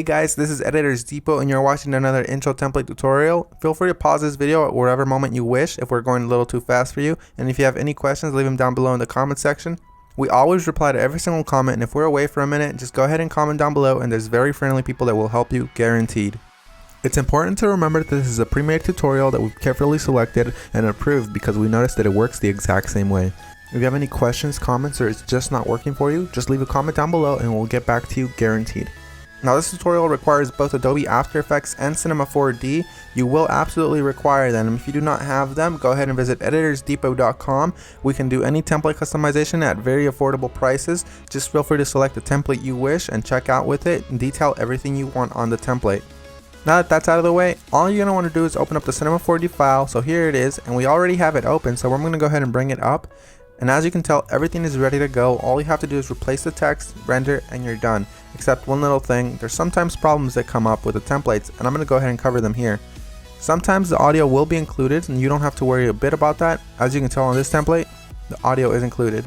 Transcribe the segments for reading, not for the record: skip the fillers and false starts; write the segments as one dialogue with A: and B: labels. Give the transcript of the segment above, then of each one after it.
A: Hey guys, this is Editors Depot and you're watching another intro template tutorial. Feel free to pause this video at whatever moment you wish if we're going a little too fast for you. And if you have any questions, leave them down below in the comment section. We always reply to every single comment, and if we're away for a minute, just go ahead and comment down below and there's very friendly people that will help you, guaranteed. It's important to remember that this is a pre-made tutorial that we've carefully selected and approved because we noticed that it works the exact same way. If you have any questions, comments, or it's just not working for you, just leave a comment down below and we'll get back to you, guaranteed. Now this tutorial requires both Adobe After Effects and Cinema 4D. You will absolutely require them. If you do not have them, go ahead and visit EditorsDepot.com. We can do any template customization at very affordable prices. Just feel free to select the template you wish and check out with it and detail everything you want on the template. Now that that's out of the way, all you're going to want to do is open up the Cinema 4D file. So here it is, and we already have it open, so I'm going to go ahead and bring it up. And as you can tell, everything is ready to go. All you have to do is replace the text, render, and you're done. Except one little thing, there's sometimes problems that come up with the templates, and I'm going to go ahead and cover them here. Sometimes the audio will be included, and you don't have to worry a bit about that. As you can tell on this template, the audio is included.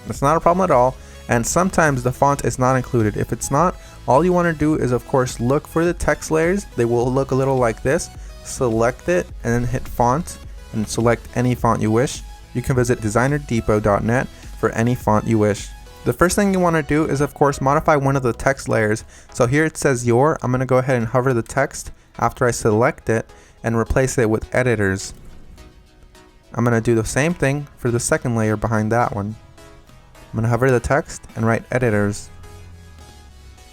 A: It's not a problem at all, and sometimes the font is not included. If it's not, all you want to do is of course look for the text layers. They will look a little like this. Select it, and then hit font, and select any font you wish. You can visit DesignerDepot.net for any font you wish. The first thing you want to do is of course modify one of the text layers. So here it says your. I'm going to go ahead and hover the text after I select it and replace it with editors. I'm going to do the same thing for the second layer behind that one. I'm going to hover the text and write editors.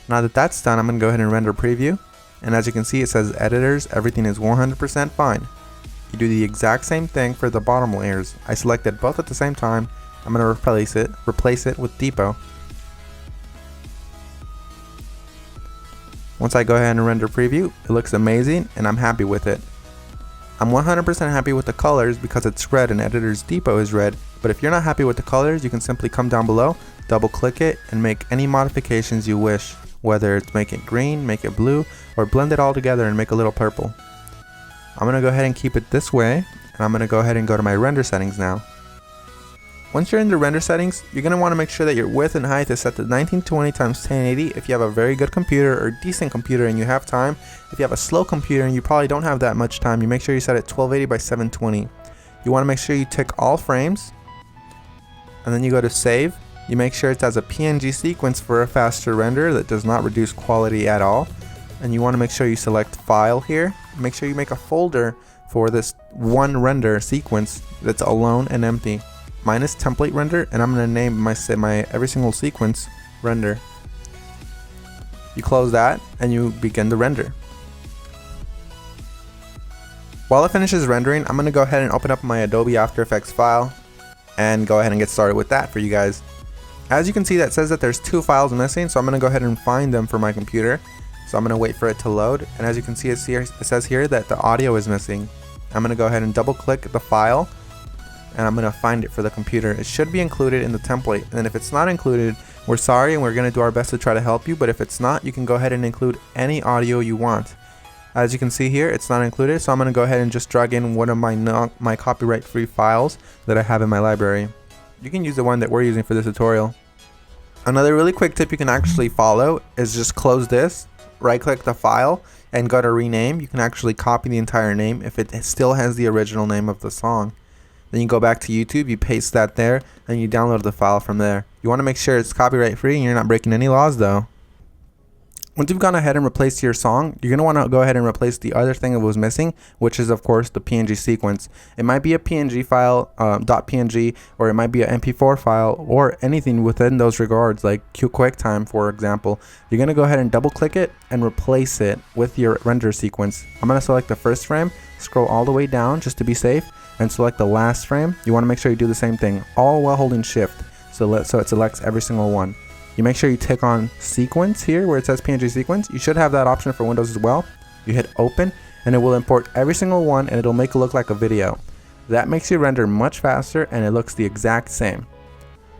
A: Now that that's done, I'm going to go ahead and render preview. And as you can see, it says editors, everything is 100% fine. You do the exact same thing for the bottom layers. I selected both at the same time. I'm going to replace it with Depot. Once I go ahead and render preview, it looks amazing and I'm happy with it. I'm 100% happy with the colors because it's red and Editors Depot is red, but if you're not happy with the colors, you can simply come down below, double click it, and make any modifications you wish, whether it's make it green, make it blue, or blend it all together and make a little purple. I'm going to go ahead and keep it this way, and I'm going to go ahead and go to my render settings now. Once you're in the render settings, you're going to want to make sure that your width and height is set to 1920 x 1080 if you have a very good computer or decent computer and you have time. If you have a slow computer and you probably don't have that much time, you make sure you set it 1280 by 720. You want to make sure you tick all frames, and then you go to save. You make sure it's as a PNG sequence for a faster render that does not reduce quality at all. And you want to make sure you select file here. Make sure you make a folder for this one render sequence that's alone and empty. Mine is template render, and I'm going to name my every single sequence render. You close that and you begin the render. While it finishes rendering, I'm going to go ahead and open up my Adobe After Effects file and go ahead and get started with that for you guys. As you can see, that says that there's two files missing, so I'm going to go ahead and find them for my computer. So I'm going to wait for it to load, and as you can see, it says here that the audio is missing. I'm going to go ahead and double click the file, and I'm going to find it for the computer. It should be included in the template, and if it's not included, we're sorry and we're going to do our best to try to help you, but if it's not, you can go ahead and include any audio you want. As you can see here, it's not included, so I'm going to go ahead and just drag in one of my copyright-free files that I have in my library. You can use the one that we're using for this tutorial. Another really quick tip you can actually follow is just close this, right click the file, and go to rename. You can actually copy the entire name if it still has the original name of the song. Then you go back to YouTube, you paste that there, and you download the file from there. You want to make sure it's copyright free and you're not breaking any laws though. Once you've gone ahead and replaced your song, you're going to want to go ahead and replace the other thing that was missing, which is of course the PNG sequence. It might be a PNG file, .png, or it might be an MP4 file, or anything within those regards, like QuickTime for example. You're going to go ahead and double click it and replace it with your render sequence. I'm going to select the first frame, scroll all the way down just to be safe, and select the last frame. You want to make sure you do the same thing, all while holding shift, so it selects every single one. You make sure you tick on sequence here where it says PNG sequence. You should have that option for Windows as well. You hit open and it will import every single one, and it'll make it look like a video. That makes your render much faster and it looks the exact same.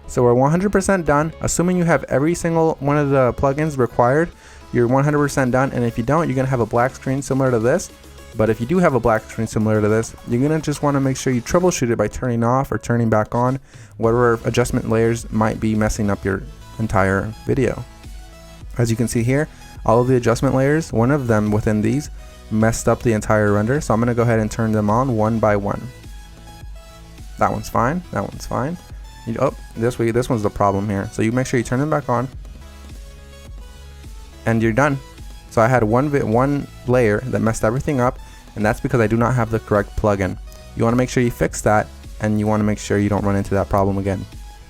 A: So we're 100% done. Assuming you have every single one of the plugins required, you're 100% done, and if you don't, you're going to have a black screen similar to this. But if you do have a black screen similar to this, you're going to just want to make sure you troubleshoot it by turning off or turning back on whatever adjustment layers might be messing up your entire video. As you can see here, all of the adjustment layers, one of them within these messed up the entire render, so I'm going to go ahead and turn them on one by one. That one's fine, that one's fine. This one's the problem here, so you make sure you turn them back on and you're done. So I had one layer that messed everything up, and that's because I do not have the correct plugin. You want to make sure you fix that, and you want to make sure you don't run into that problem again.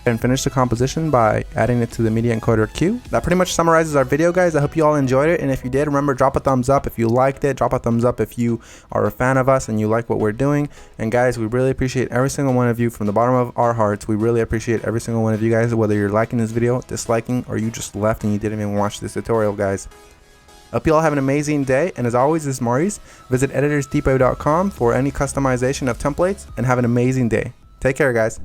A: And finish the composition by adding it to the media encoder queue. That pretty much summarizes our video, guys. I hope you all enjoyed it, and if you did, remember, drop a thumbs up if you liked it. Drop a thumbs up if you are a fan of us and you like what we're doing. And guys, we really appreciate every single one of you from the bottom of our hearts. We really appreciate every single one of you guys, whether you're liking this video, disliking, or you just left and you didn't even watch this tutorial, guys. Hope you all have an amazing day, and as always, this is Maurice. Visit EditorsDepot.com for any customization of templates, and have an amazing day. Take care, guys.